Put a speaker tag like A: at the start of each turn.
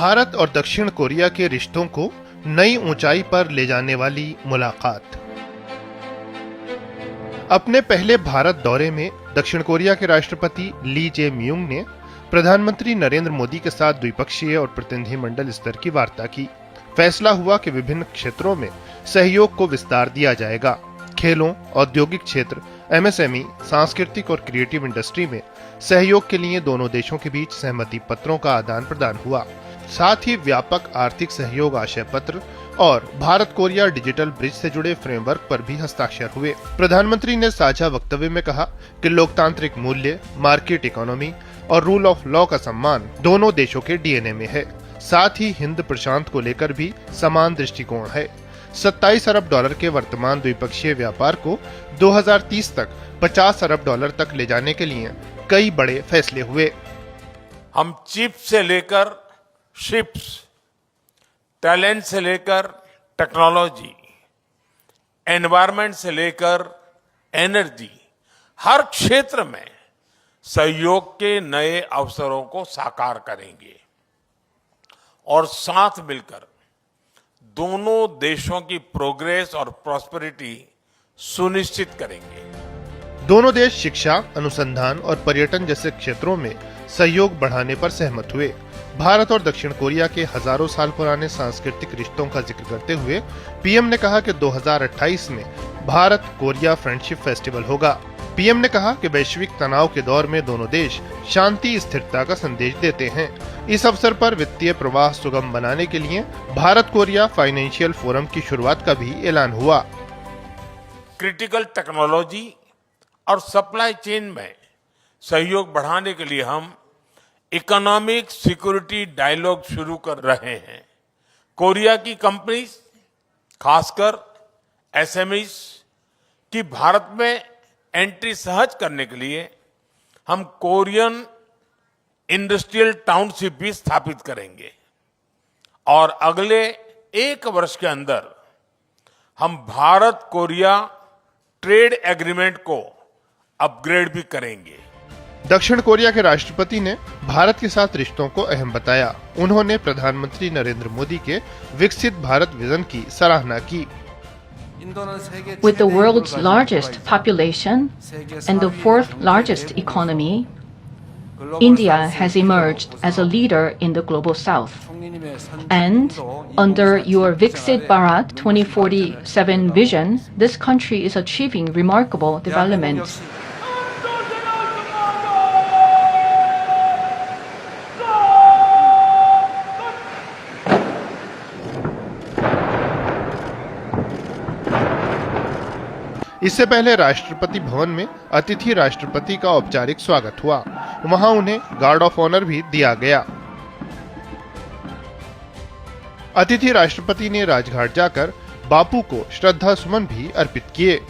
A: भारत और दक्षिण कोरिया के रिश्तों को नई ऊंचाई पर ले जाने वाली मुलाकात। अपने पहले भारत दौरे में दक्षिण कोरिया के राष्ट्रपति ली जे म्यूंग ने प्रधानमंत्री नरेंद्र मोदी के साथ द्विपक्षीय और प्रतिनिधिमंडल स्तर की वार्ता की। फैसला हुआ कि विभिन्न क्षेत्रों में सहयोग को विस्तार दिया जाएगा। खेलों, औद्योगिक क्षेत्र, एमएसएमई, सांस्कृतिक और क्रिएटिव इंडस्ट्री में सहयोग के लिए दोनों देशों के बीच सहमति पत्रों का आदान प्रदान हुआ। साथ ही व्यापक आर्थिक सहयोग आशय पत्र और भारत कोरिया डिजिटल ब्रिज से जुड़े फ्रेमवर्क पर भी हस्ताक्षर हुए। प्रधानमंत्री ने साझा वक्तव्य में कहा कि लोकतांत्रिक मूल्य, मार्केट इकोनॉमी और रूल ऑफ लॉ का सम्मान दोनों देशों के डीएनए में है। साथ ही हिंद प्रशांत को लेकर भी समान दृष्टिकोण है। 27 अरब डॉलर के वर्तमान द्विपक्षीय व्यापार को 2030 तक 50 अरब डॉलर तक ले जाने के लिए कई बड़े फैसले हुए।
B: हम चिप्स से लेकर शिप्स, टैलेंट से लेकर टेक्नोलॉजी, एनवायरनमेंट से लेकर एनर्जी, हर क्षेत्र में सहयोग के नए अवसरों को साकार करेंगे और साथ मिलकर दोनों देशों की प्रोग्रेस और प्रॉस्पेरिटी सुनिश्चित करेंगे।
A: दोनों देश शिक्षा, अनुसंधान और पर्यटन जैसे क्षेत्रों में सहयोग बढ़ाने पर सहमत हुए। भारत और दक्षिण कोरिया के हजारों साल पुराने सांस्कृतिक रिश्तों का जिक्र करते हुए पीएम ने कहा कि 2028 में भारत कोरिया फ्रेंडशिप फेस्टिवल होगा। पीएम ने कहा कि वैश्विक तनाव के दौर में दोनों देश शांति, स्थिरता का संदेश देते हैं। इस अवसर पर वित्तीय प्रवाह सुगम बनाने के लिए भारत कोरिया फाइनेंशियल फोरम की शुरुआत का भी ऐलान हुआ।
B: क्रिटिकल टेक्नोलॉजी और सप्लाई चेन में सहयोग बढ़ाने के लिए हम इकोनॉमिक सिक्योरिटी डायलॉग शुरू कर रहे हैं। कोरिया की कंपनीज, खासकर एसएमईज की भारत में एंट्री सहज करने के लिए हम कोरियन इंडस्ट्रियल टाउनशिप भी स्थापित करेंगे और अगले 1 वर्ष के अंदर हम भारत कोरिया ट्रेड एग्रीमेंट को अपग्रेड भी करेंगे।
A: दक्षिण कोरिया के राष्ट्रपति ने भारत के साथ रिश्तों को अहम बताया। उन्होंने प्रधानमंत्री नरेंद्र मोदी के विकसित भारत विजन की सराहना की।
C: With the world's largest population and the 4th largest economy, India has emerged as a leader in the global south. And under your Viksit Bharat 2047 vision, this country is achieving remarkable development.
A: इससे पहले राष्ट्रपति भवन में अतिथि राष्ट्रपति का औपचारिक स्वागत हुआ। वहां उन्हें गार्ड ऑफ ऑनर भी दिया गया। अतिथि राष्ट्रपति ने राजघाट जाकर बापू को श्रद्धा सुमन भी अर्पित किए।